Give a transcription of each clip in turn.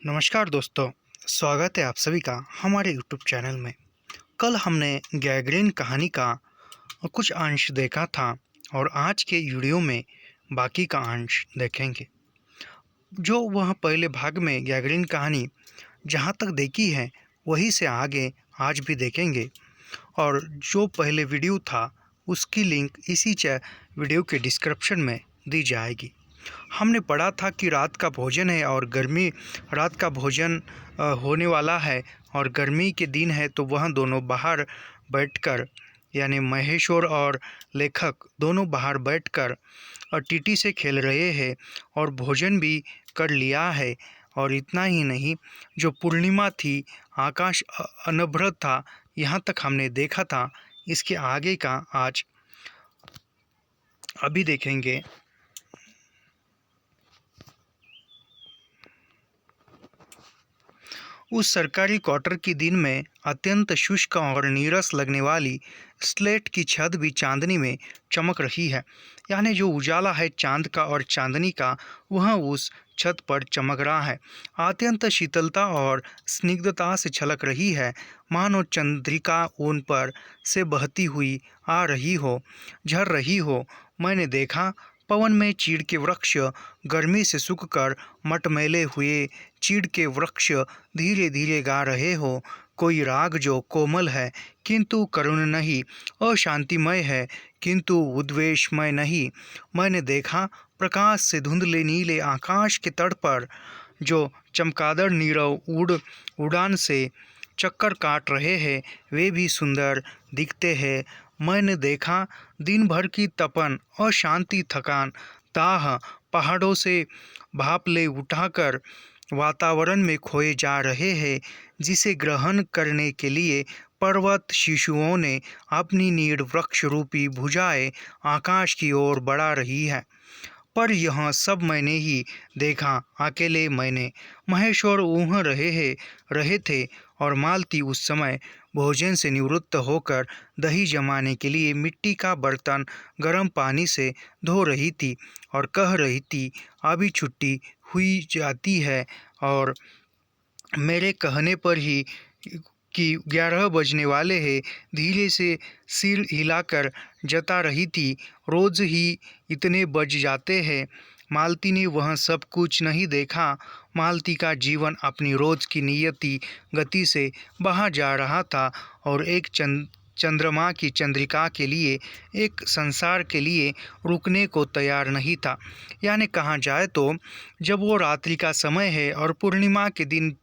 नमस्कार दोस्तों, स्वागत है आप सभी का हमारे यूट्यूब चैनल में। कल हमने गैगरीन कहानी का कुछ अंश देखा था और आज के वीडियो में बाकी का अंश देखेंगे। जो वह पहले भाग में गैगरीन कहानी जहाँ तक देखी है वहीं से आगे आज भी देखेंगे और जो पहले वीडियो था उसकी लिंक इसी वीडियो के डिस्क्रिप्शन में दी जाएगी। हमने पढ़ा था कि रात का भोजन है और गर्मी रात का भोजन होने वाला है और गर्मी के दिन है, तो वह दोनों बाहर बैठकर यानी महेश्वर और लेखक दोनों बाहर बैठकर टीटी से खेल रहे हैं और भोजन भी कर लिया है। और इतना ही नहीं, जो पूर्णिमा थी, आकाश अनभ्र था, यहाँ तक हमने देखा था। इसके आगे का आज अभी देखेंगे। उस सरकारी क्वार्टर के दिन में अत्यंत शुष्क और नीरस लगने वाली स्लेट की छत भी चांदनी में चमक रही है। यानी जो उजाला है चांद का और चांदनी का, वह उस छत पर चमक रहा है। अत्यंत शीतलता और स्निग्धता से छलक रही है, मानो चंद्रिका उन पर से बहती हुई आ रही हो, झर रही हो। मैंने देखा पवन में चीड़ के वृक्ष गर्मी से सूखकर मटमैले हुए चीड़ के वृक्ष धीरे धीरे गा रहे हो, कोई राग जो कोमल है किंतु करुण नहीं, अशांतिमय है किंतु उद्वेशमय नहीं। मैंने देखा प्रकाश से धुंधले नीले आकाश के तट पर जो चमगादड़ नीरव उड़ान से चक्कर काट रहे हैं, वे भी सुंदर दिखते हैं। मैंने देखा दिन भर की तपन, अशांति, थकान, दाह पहाड़ों से भाप ले उठाकर वातावरण में खोए जा रहे हैं, जिसे ग्रहण करने के लिए पर्वत शिशुओं ने अपनी नीड़ वृक्ष रूपी भुजाएं आकाश की ओर बढ़ा रही है। पर यह सब मैंने ही देखा, अकेले मैंने। महेश्वर ऊँह रहे थे और मालती उस समय भोजन से निवृत्त होकर दही जमाने के लिए मिट्टी का बर्तन गर्म पानी से धो रही थी और कह रही थी, अभी छुट्टी हुई जाती है। और मेरे कहने पर ही कि 11 बजने वाले हैं, धीरे से सिर हिलाकर जता रही थी, रोज़ ही इतने बज जाते हैं। मालती ने वह सब कुछ नहीं देखा। मालती का जीवन अपनी रोज़ की नियति गति से बहा जा रहा था और एक चंद्रमा की चंद्रिका के लिए, एक संसार के लिए रुकने को तैयार नहीं था। यानी कहा जाए तो जब वो रात्रि का समय है और पूर्णिमा के दिन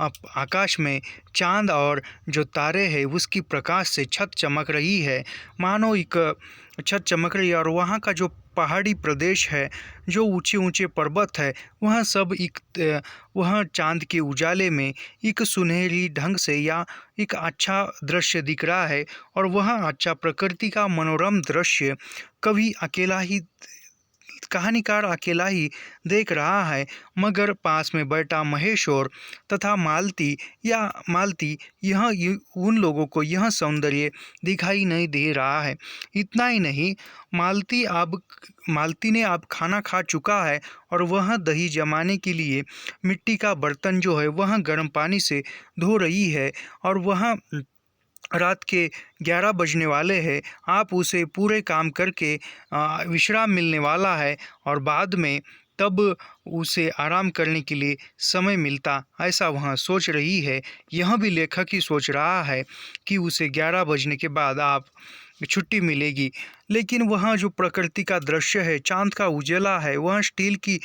आकाश में चांद और जो तारे हैं उसकी प्रकाश से छत चमक रही है, मानो एक छत चमक रही है। और वहाँ का जो पहाड़ी प्रदेश है, जो ऊंचे ऊंचे पर्वत है, वह सब वह चांद के उजाले में एक सुनहरी ढंग से या एक अच्छा दृश्य दिख रहा है। और वह अच्छा प्रकृति का मनोरम दृश्य कहानीकार अकेला ही देख रहा है, मगर पास में बैठा महेश्वर तथा मालती यह उन लोगों को यह सौंदर्य दिखाई नहीं दे रहा है। इतना ही नहीं, मालती ने अब खाना खा चुका है और वह दही जमाने के लिए मिट्टी का बर्तन जो है वह गर्म पानी से धो रही है। और वह रात के 11 बजने वाले हैं, आप उसे पूरे काम करके विश्राम मिलने वाला है और बाद में तब उसे आराम करने के लिए समय मिलता, ऐसा वह सोच रही है। यह भी लेखक ही सोच रहा है कि उसे 11 बजने के बाद आप छुट्टी मिलेगी। लेकिन वह जो प्रकृति का दृश्य है, चांद का उजाला है, वह स्टील की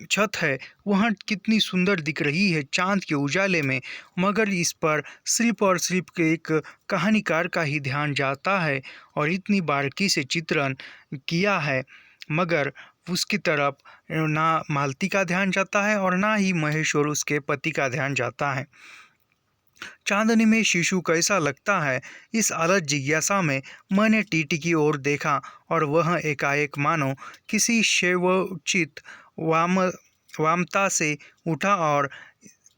छत है, वह कितनी सुंदर दिख रही है चांद के उजाले में, मगर इस पर सिर्फ और सिर्फ एक कहानीकार का ही ध्यान जाता है और इतनी बारीकी से चित्रण किया है, मगर उसकी तरफ ना मालती का ध्यान जाता है और ना ही महेश्वर उसके पति का ध्यान जाता है। चांदनी में शिशु कैसा लगता है, इस अलग जिज्ञासा में मैंने टीटी की ओर देखा और वह एकाएक मानो किसी शैवोचित वामता से उठा और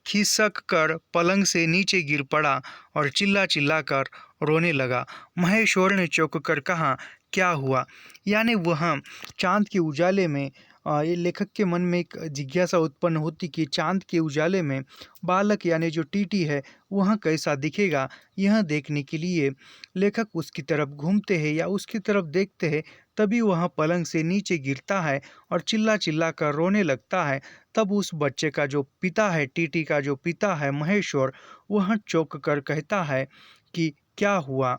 खिसक कर पलंग से नीचे गिर पड़ा और चिल्ला चिल्ला कर रोने लगा। महेश्वर ने चौंक कर कहा, क्या हुआ? यानी वह चांद के उजाले में ये लेखक के मन में एक जिज्ञासा उत्पन्न होती कि चांद के उजाले में बालक यानी जो टीटी है वह कैसा दिखेगा। यह देखने के लिए लेखक उसकी तरफ घूमते हैं या उसकी तरफ देखते हैं। तभी वह पलंग से नीचे गिरता है और चिल्ला चिल्ला कर रोने लगता है। तब उस बच्चे का जो पिता है, टीटी का जो पिता है महेश्वर, वह चौंक कर कहता है कि क्या हुआ।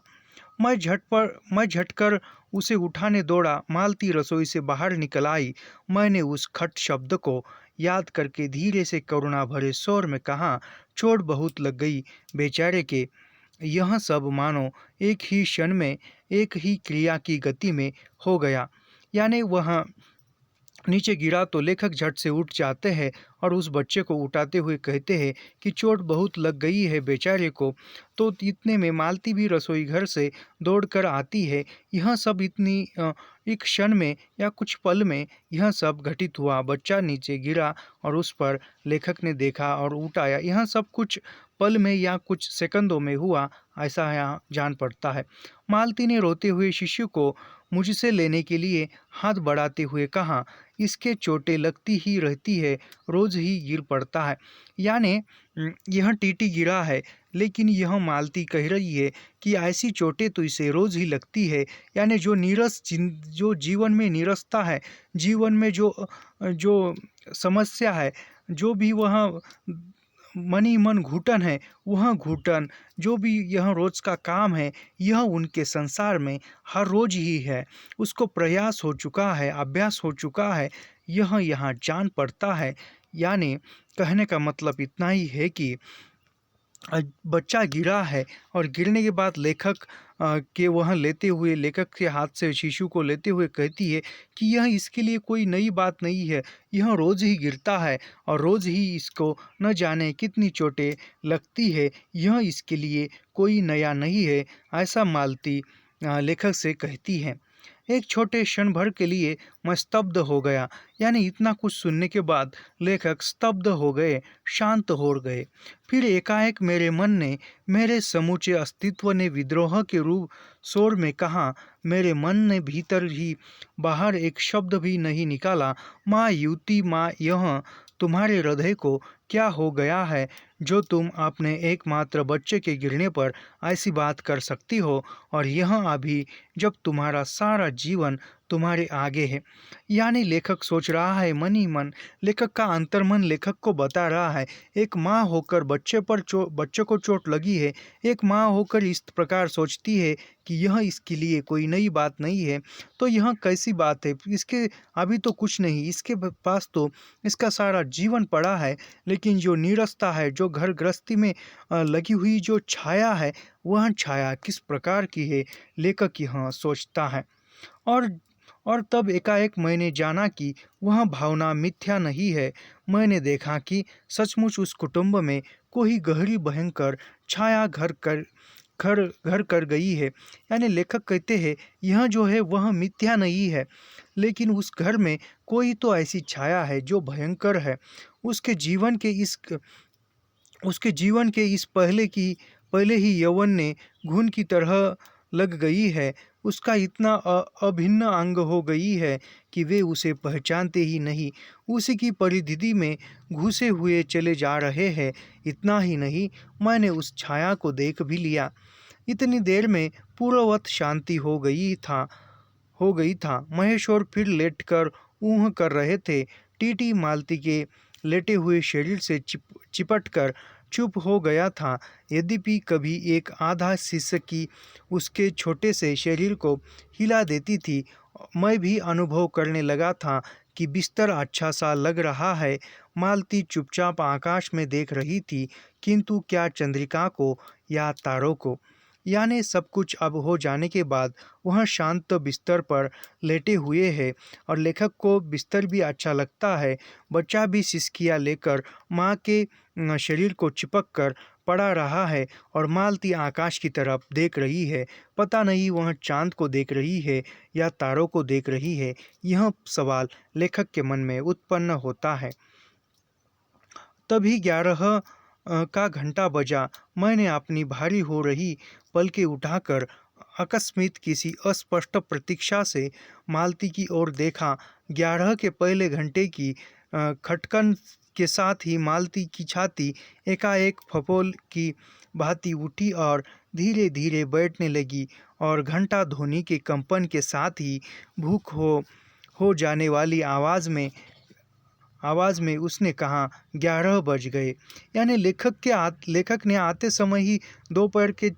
मैं झटकर उसे उठाने दौड़ा। मालती रसोई से बाहर निकल आई। मैंने उस खट शब्द को याद करके धीरे से करुणा भरे स्वर में कहा, चोट बहुत लग गई बेचारे के। यह सब मानो एक ही क्षण में, एक ही क्रिया की गति में हो गया। यानी वह नीचे गिरा तो लेखक झट से उठ जाते हैं और उस बच्चे को उठाते हुए कहते हैं कि चोट बहुत लग गई है बेचारे को। तो इतने में मालती भी रसोई घर से दौड़कर आती है। यह सब इतनी एक क्षण में या कुछ पल में यह सब घटित हुआ। बच्चा नीचे गिरा और उस पर लेखक ने देखा और उठाया। यह सब कुछ पल में या कुछ सेकंडों में हुआ, ऐसा यहाँ जान पड़ता है। मालती ने रोते हुए शिशु को मुझसे लेने के लिए हाथ बढ़ाते हुए कहा, इसके चोटें लगती ही रहती है, रोज ही गिर पड़ता है। यानी यह टीटी गिरा है, लेकिन यह मालती कह रही है कि ऐसी चोटें तो इसे रोज ही लगती है। यानी जो जीवन में नीरसता है, जीवन में जो समस्या है, जो भी वह मन ही मन घुटन है, वह घुटन जो भी यह रोज का काम है, यह उनके संसार में हर रोज ही है। उसको प्रयास हो चुका है, अभ्यास हो चुका है, यह यहाँ जान पड़ता है। यानी कहने का मतलब इतना ही है कि बच्चा गिरा है और गिरने के बाद लेखक के वह लेते हुए, लेखक के हाथ से शिशु को लेते हुए कहती है कि यह इसके लिए कोई नई बात नहीं है, यह रोज़ ही गिरता है और रोज़ ही इसको न जाने कितनी चोटें लगती है, यह इसके लिए कोई नया नहीं है। ऐसा मालती लेखक से कहती है। एक छोटे क्षण भर के लिए मैं स्तब्ध हो गया। यानी इतना कुछ सुनने के बाद लेखक स्तब्ध हो गए, शांत हो गए। फिर एकाएक मेरे मन ने, मेरे समूचे अस्तित्व ने विद्रोह के रूप स्वर में कहा। मेरे मन ने भीतर ही बाहर एक शब्द भी नहीं निकाला। माँ युवती, माँ, यह तुम्हारे हृदय को क्या हो गया है जो तुम अपने एकमात्र बच्चे के गिरने पर ऐसी बात कर सकती हो, और यह अभी जब तुम्हारा सारा जीवन तुम्हारे आगे है। यानी लेखक सोच रहा है मन ही मन, लेखक का अंतर्मन लेखक को बता रहा है, एक माँ होकर बच्चे को चोट लगी है, एक माँ होकर इस प्रकार सोचती है कि यह इसके लिए कोई नई बात नहीं है, तो यह कैसी बात है, इसके अभी तो कुछ नहीं, इसके पास तो इसका सारा जीवन पड़ा है। लेकिन जो नीरसता है, जो घर गृहस्थी में लगी हुई जो छाया है, वह छाया किस प्रकार की है, लेखक यह सोचता है। और और तब एकाएक मैंने जाना कि वह भावना मिथ्या नहीं है। मैंने देखा कि सचमुच उस कुटुंब में कोई गहरी भयंकर छाया घर कर गई है। यानी लेखक कहते हैं यह जो है वह मिथ्या नहीं है, लेकिन उस घर में कोई तो ऐसी छाया है जो भयंकर है। उसके जीवन के इस उसके जीवन के इस पहले ही यौवन ने घुन की तरह लग गई है। उसका इतना अभिन्न अंग हो गई है कि वे उसे पहचानते ही नहीं, उसी की परिधि में घुसे हुए चले जा रहे हैं। इतना ही नहीं, मैंने उस छाया को देख भी लिया। इतनी देर में पूर्ववत शांति हो गई था। महेश्वर फिर लेटकर ऊह कर रहे थे। टीटी मालती के लेटे हुए शरीर से चिपट कर चुप हो गया था। यद्यपि कभी एक आधा सिसकी उसके छोटे से शरीर को हिला देती थी। मैं भी अनुभव करने लगा था कि बिस्तर अच्छा सा लग रहा है। मालती चुपचाप आकाश में देख रही थी, किंतु क्या चंद्रिका को या तारों को। यानी सब कुछ अब हो जाने के बाद वह शांत बिस्तर पर लेटे हुए है और लेखक को बिस्तर भी अच्छा लगता है। बच्चा भी सिसकियाँ लेकर माँ के शरीर को चिपक कर पड़ा रहा है और मालती आकाश की तरफ देख रही है। पता नहीं वह चांद को देख रही है या तारों को देख रही है। यह सवाल लेखक के मन में उत्पन्न होता है। तभी 11 का घंटा बजा। मैंने अपनी भारी हो रही पलकें उठाकर आकस्मिक किसी अस्पष्ट प्रतीक्षा से मालती की ओर देखा। 11 के पहले घंटे की खटकन के साथ ही मालती की छाती एकाएक फपोल की भांति उठी और धीरे धीरे बैठने लगी, और घंटा ध्वनि के कंपन के साथ ही भूख हो जाने वाली आवाज़ में उसने कहा, 11 बज गए। यानी लेखक ने आते समय ही दोपहर के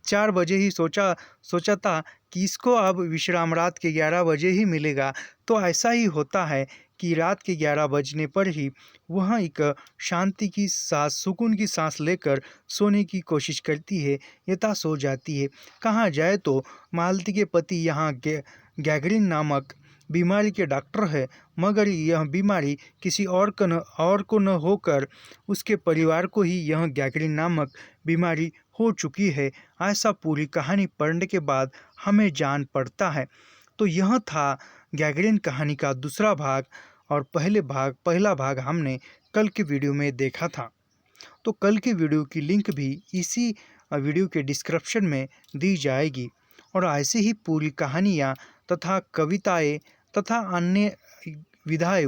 4 बजे ही सोचा था कि इसको अब विश्राम रात के 11 बजे ही मिलेगा। तो ऐसा ही होता है कि रात के 11 बजने पर ही वह एक शांति की सांस, सुकून की सांस लेकर सोने की कोशिश करती है, यथा सो जाती है। कहा जाए तो मालती के पति यहाँ गैंग्रीन नामक बीमारी के डॉक्टर है, मगर यह बीमारी किसी और को न होकर उसके परिवार को ही यह गैंग्रीन नामक बीमारी हो चुकी है, ऐसा पूरी कहानी पढ़ने के बाद हमें जान पड़ता है। तो यह था गैंग्रीन कहानी का दूसरा भाग, और पहला भाग हमने कल के वीडियो में देखा था। तो कल की वीडियो की लिंक भी इसी वीडियो के डिस्क्रिप्शन में दी जाएगी। और ऐसे ही पूरी कहानियाँ तथा कविताएं तथा अन्य विधाएं,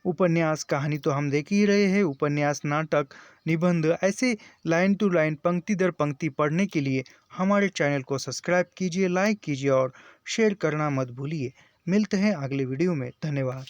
उपन्यास कहानी तो हम देख ही रहे हैं, उपन्यास, नाटक, निबंध, ऐसे लाइन टू लाइन, पंक्ति दर पंक्ति पढ़ने के लिए हमारे चैनल को सब्सक्राइब कीजिए, लाइक कीजिए और शेयर करना मत भूलिए। मिलते हैं अगले वीडियो में। धन्यवाद।